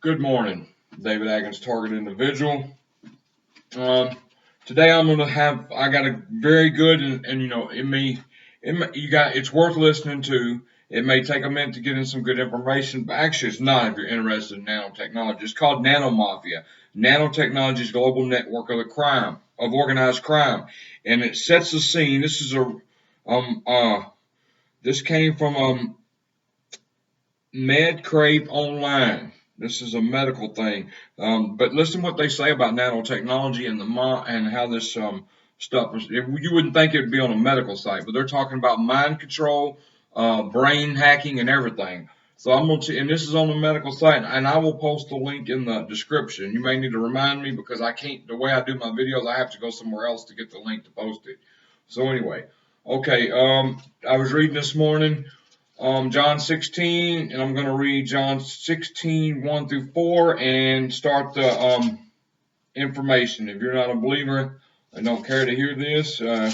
Good morning, David Atkins, target individual. Um, Today I got a very good and it's worth listening to. It may take a minute to get in some good information, but actually it's not if you're interested in nanotechnology. It's called Nanomafia, Nanotechnology's global network of organized crime, and it sets the scene. Um, uh, this came from MedCrave Online. This is a medical thing. But listen what they say about nanotechnology and and how this stuff is. You wouldn't think it would be on a medical site, but they're talking about mind control, brain hacking, and everything. So and this is on the medical site, and I will post the link in the description. You may need to remind me because I can't. The way I do my videos, I have to go somewhere else to get the link to post it. So anyway, okay. I was reading this morning. John 16, and I'm going to read John 16, 1 through 4, and start the information. If you're not a believer and don't care to hear this, I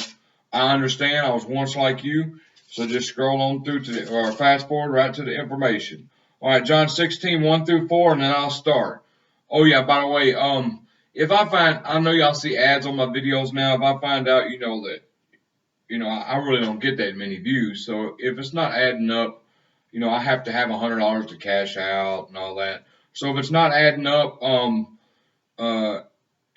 understand. I was once like you, so just scroll on through or fast forward right to the information. All right, John 16, 1 through 4, and then I'll start. Oh, yeah, by the way, if I know y'all see ads on my videos now. If I find out, I really don't get that many views. So if it's not adding up, I have to have $100 to cash out and all that. So if it's not adding up, uh,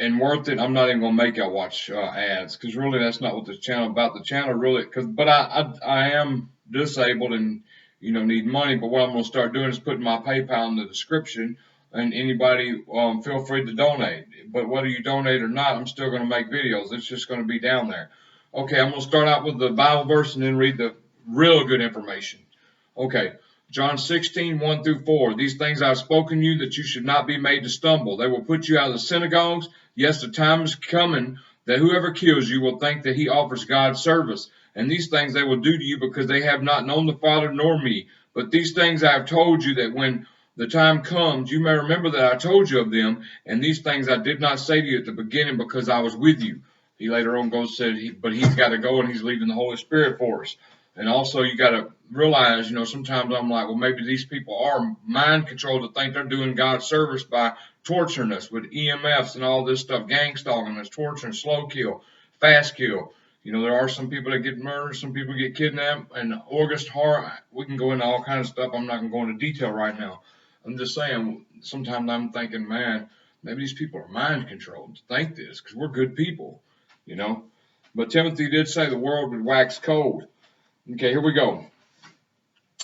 and worth it, I'm not even gonna make y'all watch ads because really that's not what the channel about. The channel really, but I am disabled and need money. But what I'm gonna start doing is putting my PayPal in the description, and anybody feel free to donate. But whether you donate or not, I'm still gonna make videos. It's just gonna be down there. Okay, I'm gonna start out with the Bible verse and then read the real good information. Okay. John 16, 1 through 4. These things I have spoken to you that you should not be made to stumble. They will put you out of the synagogues. Yes, the time is coming that whoever kills you will think that he offers God service. And these things they will do to you because they have not known the Father nor me. But these things I have told you that when the time comes, you may remember that I told you of them. And these things I did not say to you at the beginning because I was with you. He later on but he's got to go and he's leaving the Holy Spirit for us. And also, you got to realize, sometimes I'm like, well, maybe these people are mind controlled to think they're doing God's service by torturing us with EMFs and all this stuff, gang stalking us, torturing, slow kill, fast kill. There are some people that get murdered, some people get kidnapped, and August horror. We can go into all kinds of stuff. I'm not going to go into detail right now. I'm just saying, sometimes I'm thinking, man, maybe these people are mind controlled to think this because we're good people, you know. But Timothy did say the world would wax cold. Okay, here we go.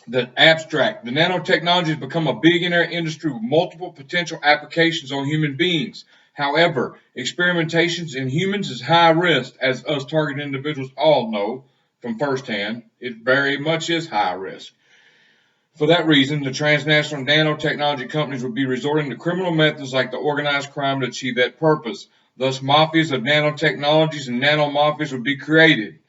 The abstract. The nanotechnology has become a billionaire industry with multiple potential applications on human beings. However, experimentations in humans is high risk, as us target individuals all know from firsthand. It very much is high risk. For that reason, the transnational nanotechnology companies would be resorting to criminal methods like the organized crime to achieve that purpose. Thus, mafias of nanotechnologies and nanomafias would be created,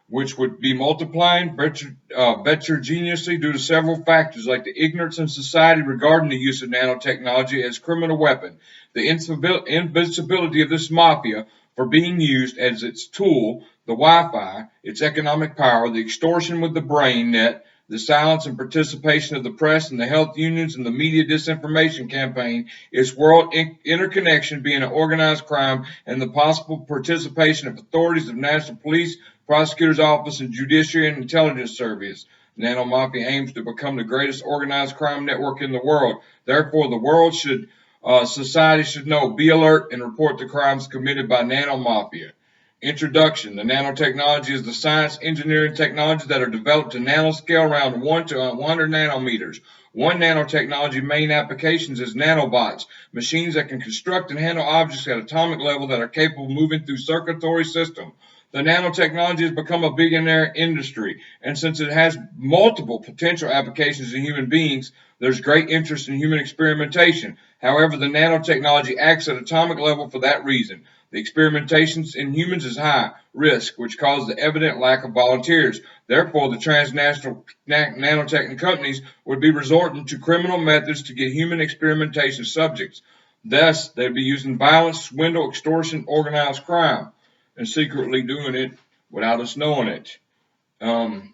which would be multiplying vertiginously due to several factors like the ignorance in society regarding the use of nanotechnology as a criminal weapon, the invincibility of this mafia for being used as its tool, the Wi-Fi, its economic power, the extortion with the brain net, the silence and participation of the press and the health unions and the media disinformation campaign, its world interconnection being an organized crime, and the possible participation of authorities of national police, prosecutor's office, and judiciary and intelligence service. Nanomafia aims to become the greatest organized crime network in the world. Therefore, society should know, be alert, and report the crimes committed by Nanomafia. Introduction. The nanotechnology is the science, engineering technologies that are developed to nanoscale around 1 to 100 nanometers. One nanotechnology main applications is nanobots, machines that can construct and handle objects at atomic level that are capable of moving through circulatory system. The nanotechnology has become a billionaire industry, and since it has multiple potential applications in human beings, there's great interest in human experimentation. However, the nanotechnology acts at atomic level for that reason. The experimentations in humans is high risk, which causes the evident lack of volunteers. Therefore, the transnational nanotech companies would be resorting to criminal methods to get human experimentation subjects. Thus, they'd be using violence, swindle, extortion, organized crime, and secretly doing it without us knowing it. And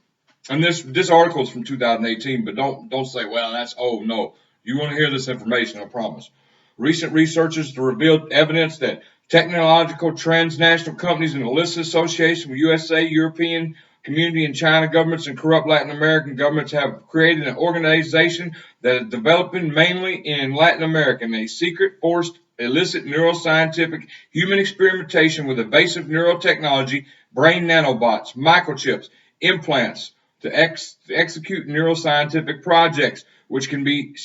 this article is from 2018, but don't say, well, that's old. No, You want to hear this information, I promise. Recent researchers have revealed evidence that technological transnational companies in illicit association with USA, European community, and China governments and corrupt Latin American governments have created an organization that is developing mainly in Latin America a secret, forced, illicit neuroscientific human experimentation with invasive neurotechnology, brain nanobots, microchips, implants to execute neuroscientific projects, which can be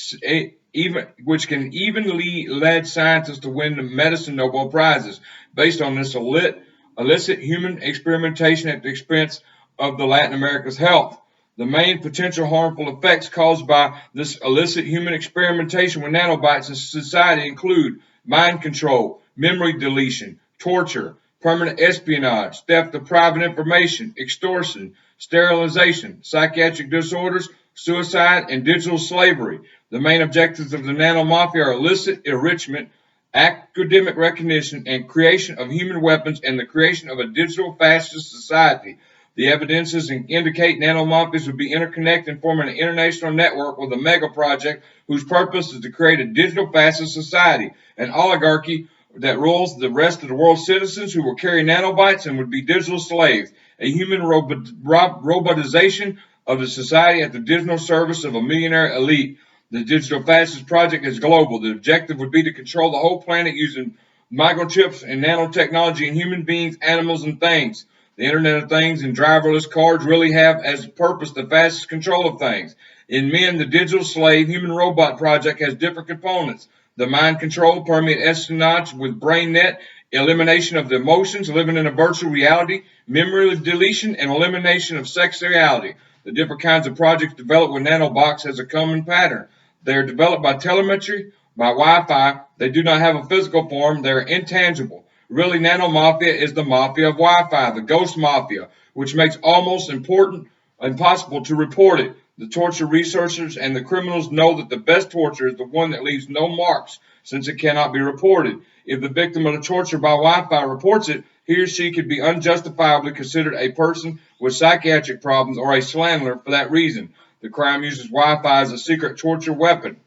even lead scientists to win the medicine Nobel prizes based on this illicit human experimentation at the expense of the Latin America's health. The main potential harmful effects caused by this illicit human experimentation with nanobots in society include mind control, memory deletion, torture, permanent espionage, theft of private information, extortion, sterilization, psychiatric disorders, suicide, and digital slavery. The main objectives of the Nanomafia are illicit enrichment, academic recognition, and creation of human weapons and the creation of a digital fascist society. The evidences indicate nanomafias would be interconnected and form an international network with a mega project whose purpose is to create a digital fascist society, an oligarchy that rules the rest of the world's citizens who will carry nanobots and would be digital slaves, a human robotization of the society at the digital service of a millionaire elite. The digital fascist project is global. The objective would be to control the whole planet using microchips and nanotechnology in human beings, animals, and things. The Internet of Things and driverless cars really have as purpose the fastest control of things. In men, the digital slave human robot project has different components. The mind control, permanent espionage with brain net, elimination of the emotions, living in a virtual reality, memory deletion, and elimination of sexuality. The different kinds of projects developed with nanobots has a common pattern. They are developed by telemetry, by Wi-Fi. They do not have a physical form. They are intangible. Really, Nanomafia is the mafia of Wi-Fi, the ghost mafia, which makes almost impossible to report it. The torture researchers and the criminals know that the best torture is the one that leaves no marks, since it cannot be reported. If the victim of the torture by Wi-Fi reports it, he or she could be unjustifiably considered a person with psychiatric problems or a slanderer for that reason. The crime uses Wi-Fi as a secret torture weapon.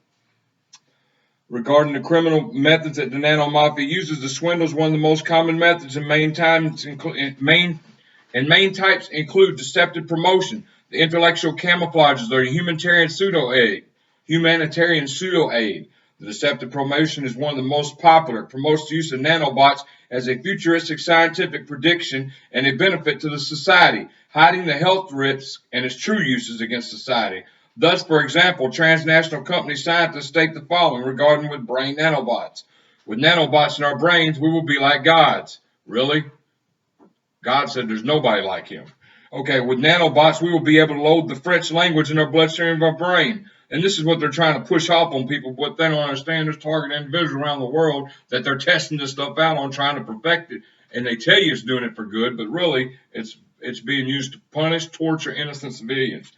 Regarding the criminal methods that the Nanomafia uses, the swindle is one of the most common methods and main types include deceptive promotion, the intellectual camouflages, or humanitarian pseudo-aid. The deceptive promotion is one of the most popular. It promotes the use of nanobots as a futuristic scientific prediction and a benefit to the society, hiding the health risks and its true uses against society. Thus, for example, transnational company scientists state the following regarding with brain nanobots. With nanobots in our brains, we will be like gods. Really? God said there's nobody like him. Okay, with nanobots, we will be able to load the French language in our bloodstream of our brain. And this is what they're trying to push off on people. What they don't understand is target individuals around the world that they're testing this stuff out on, trying to perfect it. And they tell you it's doing it for good, but really it's being used to punish, torture innocent civilians.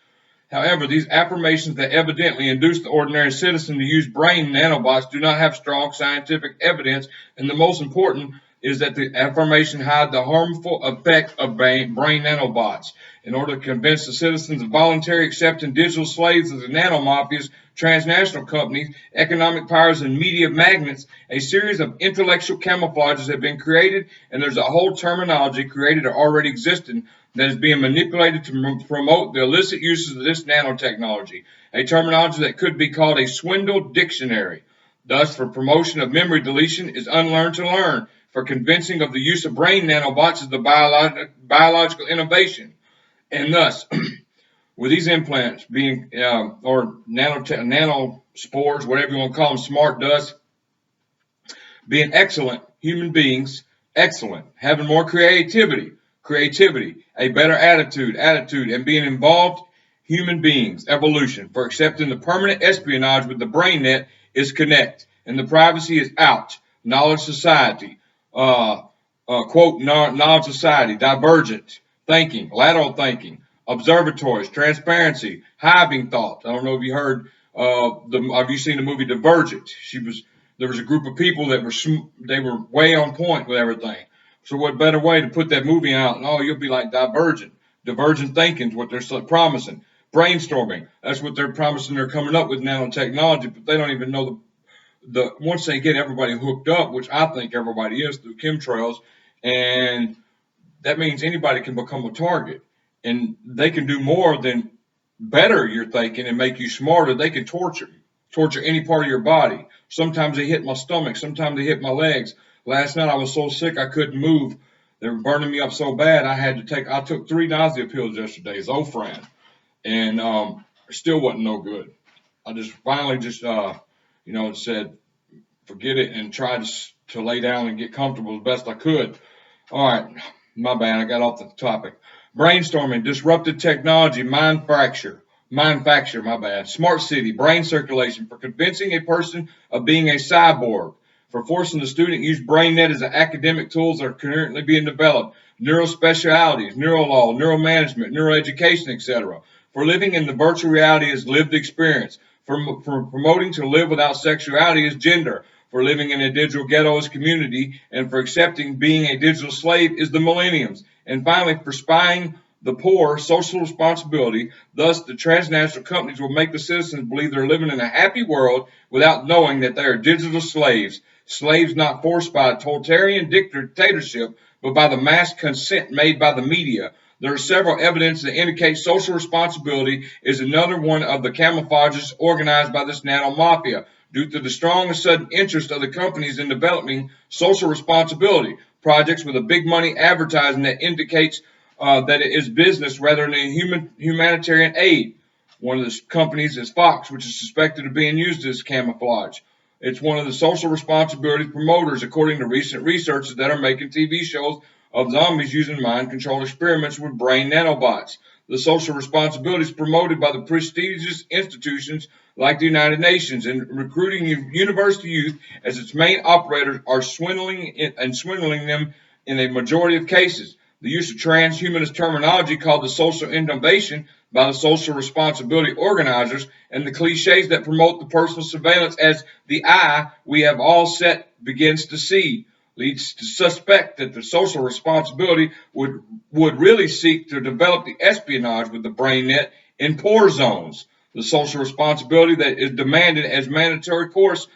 However, these affirmations that evidently induce the ordinary citizen to use brain nanobots do not have strong scientific evidence, and the most important is that the affirmation hide the harmful effect of brain nanobots. In order to convince the citizens of voluntarily accepting digital slaves of the nanomafias, transnational companies, economic powers, and media magnets, a series of intellectual camouflages have been created, and there's a whole terminology created or already existing that is being manipulated to promote the illicit uses of this nanotechnology, a terminology that could be called a swindle dictionary. Thus, for promotion of memory deletion is unlearned to learn. For convincing of the use of brain nanobots is the biological innovation. And thus, with these implants being, or nanospores, whatever you want to call them, smart dust, being excellent human beings, excellent, having more creativity, a better attitude, and being involved human beings, evolution, for accepting the permanent espionage with the brain net is connect, and the privacy is out, knowledge society, quote, knowledge society, divergent thinking, lateral thinking, observatories, transparency, hiving thought. I don't know if you heard, have you seen the movie Divergent? There was a group of people that were way on point with everything. So what better way to put that movie out? And you'll be like Divergent. Divergent thinking is what they're promising. brainstorming. That's what they're promising. They're coming up with nanotechnology, but they don't even know the once they get everybody hooked up, which I think everybody is through chemtrails, and that means anybody can become a target, and they can do more than better your thinking and make you smarter. They can torture any part of your body. Sometimes they hit my stomach, sometimes they hit my legs. Last night I was so sick I couldn't move. They were burning me up so bad I took 3 nausea pills yesterday, Zofran, and it still wasn't no good. I just finally said forget it and tried to lay down and get comfortable as best I could. All right, my bad. I got off the topic. Brainstorming, disruptive technology, mind fracture, my bad. Smart city, brain circulation for convincing a person of being a cyborg, for forcing the student to use BrainNet as an academic tools that are currently being developed, neurospecialties, neurolaw, neuromanagement, neuroeducation, etc. For living in the virtual reality as lived experience, for promoting to live without sexuality as gender, for living in a digital ghetto as community, and for accepting being a digital slave is the millenniums. And finally, for spying the poor, social responsibility. Thus, the transnational companies will make the citizens believe they're living in a happy world without knowing that they are digital slaves. Slaves not forced by a totalitarian dictatorship, but by the mass consent made by the media. There are several evidence that indicate social responsibility is another one of the camouflages organized by this nanomafia due to the strong and sudden interest of the companies in developing social responsibility projects with a big money advertising that indicates that it is business rather than humanitarian aid. One of the companies is Fox, which is suspected of being used as camouflage. It's one of the social responsibility promoters, according to recent researchers that are making TV shows of zombies using mind control experiments with brain nanobots. The social responsibility is promoted by the prestigious institutions like the United Nations, and recruiting university youth as its main operators are swindling them in a majority of cases. The use of transhumanist terminology called the social innovation by the social responsibility organizers and the cliches that promote the personal surveillance as the eye we have all set begins to see leads to suspect that the social responsibility would really seek to develop the espionage with the brain net in poor zones. The social responsibility that is demanded as a mandatory course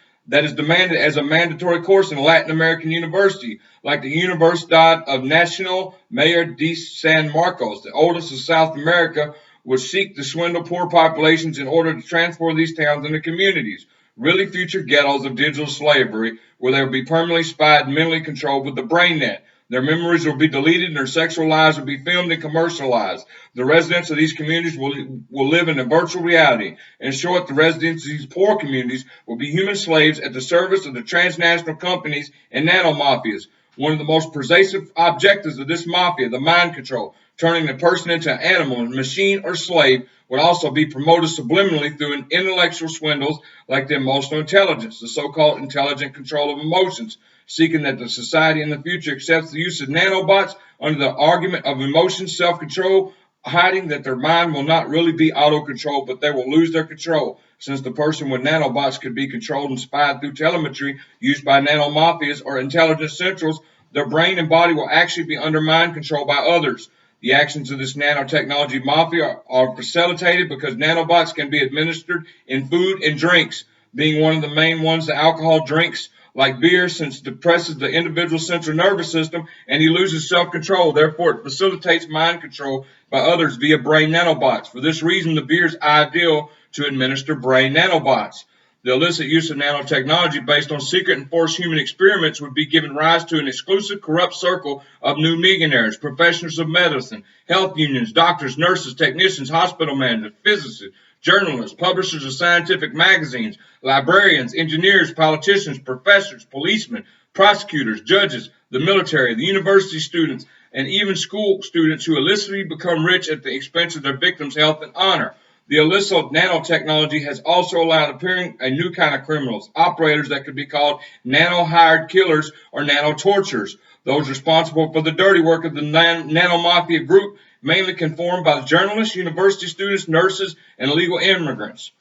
in Latin American university, like the Universidad of Nacional Mayor de San Marcos, the oldest of South America, would seek to swindle poor populations in order to transform these towns into communities, really future ghettos of digital slavery, where they will be permanently spied and mentally controlled with the brain net. Their memories will be deleted and their sexual lives will be filmed and commercialized. The residents of these communities will live in a virtual reality. In short, the residents of these poor communities will be human slaves at the service of the transnational companies and nanomafias. One of the most pervasive objectives of this mafia, the mind control, turning the person into an animal, machine, or slave, would also be promoted subliminally through an intellectual swindles like the emotional intelligence, the so-called intelligent control of emotions, seeking that the society in the future accepts the use of nanobots under the argument of emotion self-control, hiding that their mind will not really be auto-controlled, but they will lose their control. Since the person with nanobots could be controlled and spied through telemetry used by nanomafias or intelligence centrals, their brain and body will actually be under mind control by others. The actions of this nanotechnology mafia are facilitated because nanobots can be administered in food and drinks, being one of the main ones, the alcohol drinks like beer, since it depresses the individual's central nervous system and he loses self-control. Therefore, it facilitates mind control by others via brain nanobots. For this reason, the beer is ideal to administer brain nanobots. The illicit use of nanotechnology based on secret and forced human experiments would be giving rise to an exclusive corrupt circle of new millionaires, professionals of medicine, health unions, doctors, nurses, technicians, hospital managers, physicists, journalists, publishers of scientific magazines, librarians, engineers, politicians, professors, policemen, prosecutors, judges, the military, the university students, and even school students who illicitly become rich at the expense of their victims' health and honor. The illicit nanotechnology has also allowed appearing a new kind of criminals, operators that could be called nano-hired killers or nano-torturers. Those responsible for the dirty work of the nanomafia group mainly conformed by the journalists, university students, nurses, and illegal immigrants,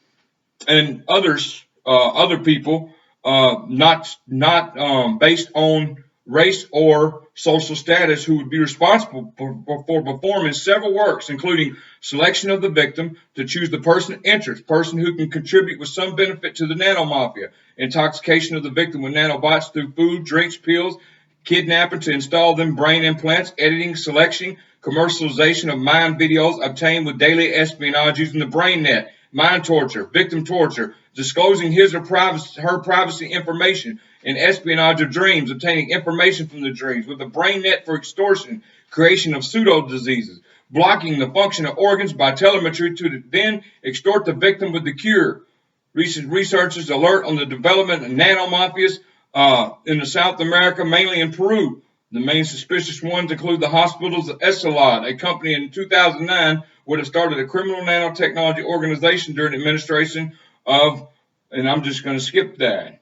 and other people, not based on race, or social status who would be responsible for performing several works, including selection of the victim to choose the person of interest, person who can contribute with some benefit to the nanomafia, intoxication of the victim with nanobots through food, drinks, pills, kidnapping to install them brain implants, editing, selection, commercialization of mind videos obtained with daily espionage using the brain net, mind torture, victim torture, disclosing his or her privacy information, and espionage of dreams, obtaining information from the dreams with the brain net for extortion, creation of pseudo diseases, blocking the function of organs by telemetry to then extort the victim with the cure. Recent researchers alert on the development of nanomafias in the South America, mainly in Peru. The main suspicious ones include the hospitals of Escalade, a company in 2009 would have started a criminal nanotechnology organization during the administration of, and I'm just going to skip that.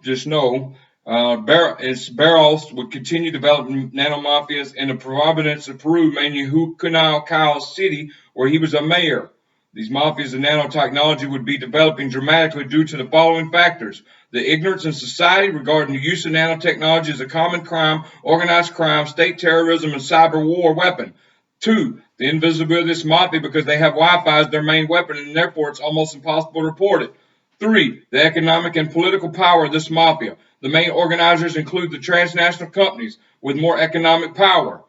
Just know, Barros would continue developing nanomafias in the province of Peru, mainly Hucunacal City, where he was a mayor. These mafias of nanotechnology would be developing dramatically due to the following factors: the ignorance in society regarding the use of nanotechnology as a common crime, organized crime, state terrorism, and cyber war weapon. Two, the invisibility of this mafia because they have Wi-Fi as their main weapon and therefore it's almost impossible to report it. Three, the economic and political power of this mafia. The main organizers include the transnational companies with more economic power,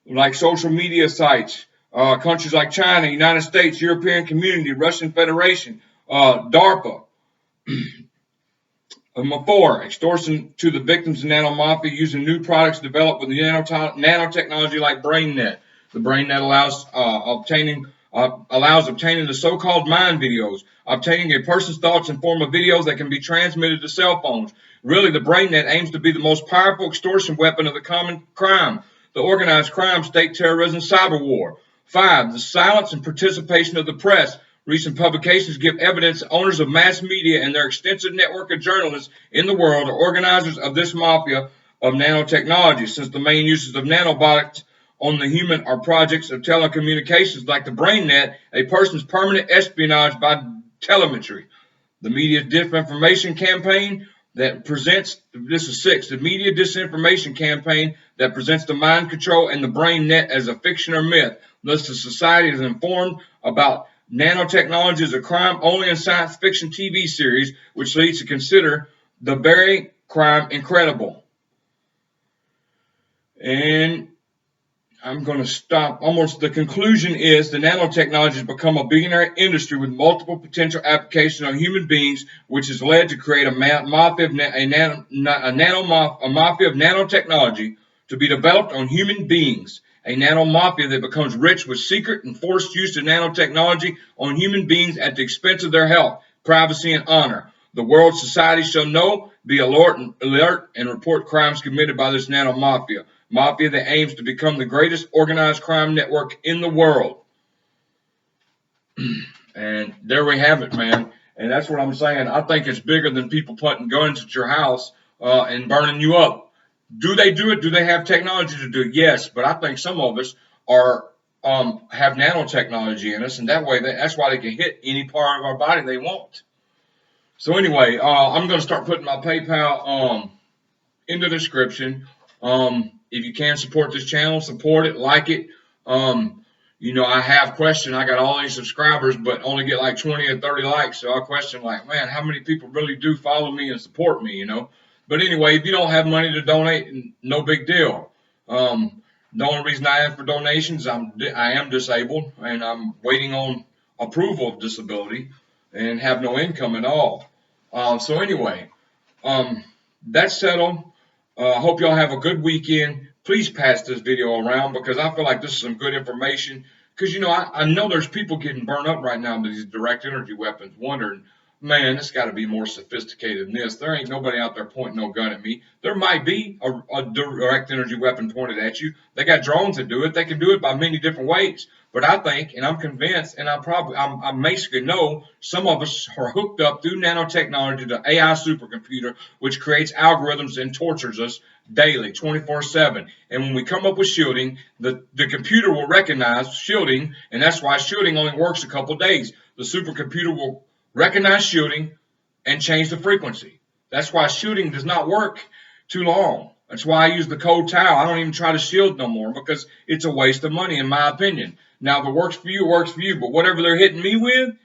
like social media sites, countries like China, United States, European Community, Russian Federation, DARPA. Number four, extortion to the victims of nanomafia using new products developed with the nanotechnology like BrainNet. The BrainNet allows obtaining the so-called mind videos, obtaining a person's thoughts in form of videos that can be transmitted to cell phones. Really, the BrainNet aims to be the most powerful extortion weapon of the common crime, the organized crime, state terrorism, cyber war. Five, the silence and participation of the press. Recent publications give evidence that owners of mass media and their extensive network of journalists in the world are organizers of this mafia of nanotechnology, since the main uses of nanobots on the human are projects of telecommunications like the brain net, a person's permanent espionage by telemetry. The media disinformation campaign that presents, this is six, the media disinformation campaign that presents the mind control and the brain net as a fiction or myth. Thus, the society is informed about nanotechnology as a crime only in science fiction TV series, which leads to consider the very crime incredible. And I'm going to stop. Almost the conclusion is the nanotechnology has become a billionaire industry with multiple potential applications on human beings, which has led to create a mafia of nanotechnology to be developed on human beings. A nanomafia that becomes rich with secret and forced use of nanotechnology on human beings at the expense of their health, privacy, and honor. The world society shall know, be alert, and report crimes committed by this nanomafia. Mafia that aims to become the greatest organized crime network in the world. And there we have it, man. And that's what I'm saying. I think it's bigger than people putting guns at your house and burning you up. Do they do it? Do they have technology to do it? Yes, but I think some of us are have nanotechnology in us, and that way that's why they can hit any part of our body they want. So anyway, I'm going to start putting my PayPal in the description. If you can support this channel, support it, like it. I have questioned. I got all these subscribers, but only get like 20 or 30 likes. So I question, like, man, how many people really do follow me and support me? But anyway, if you don't have money to donate, no big deal. The only reason I ask for donations, I am disabled and I'm waiting on approval of disability and have no income at all. So anyway, that's settled. I hope y'all have a good weekend. Please pass this video around because I feel like this is some good information. Because, I know there's people getting burned up right now with these direct energy weapons, wondering, man, this got to be more sophisticated than this. There ain't nobody out there pointing no gun at me. There might be a direct energy weapon pointed at you. They got drones that do it. They can do it by many different ways. But I think, and I'm convinced, and I basically know some of us are hooked up through nanotechnology to AI supercomputer, which creates algorithms and tortures us daily, 24/7. And when we come up with shielding, the computer will recognize shielding, and that's why shielding only works a couple days. The supercomputer will recognize shielding and change the frequency. That's why shielding does not work too long. That's why I use the cold towel. I don't even try to shield no more because it's a waste of money, in my opinion. Now, if it works for you, it works for you. But whatever they're hitting me with,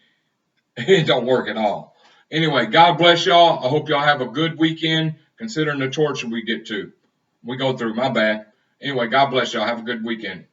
it don't work at all. Anyway, God bless y'all. I hope y'all have a good weekend, considering the torture we get to. We go through. My bad. Anyway, God bless y'all. Have a good weekend.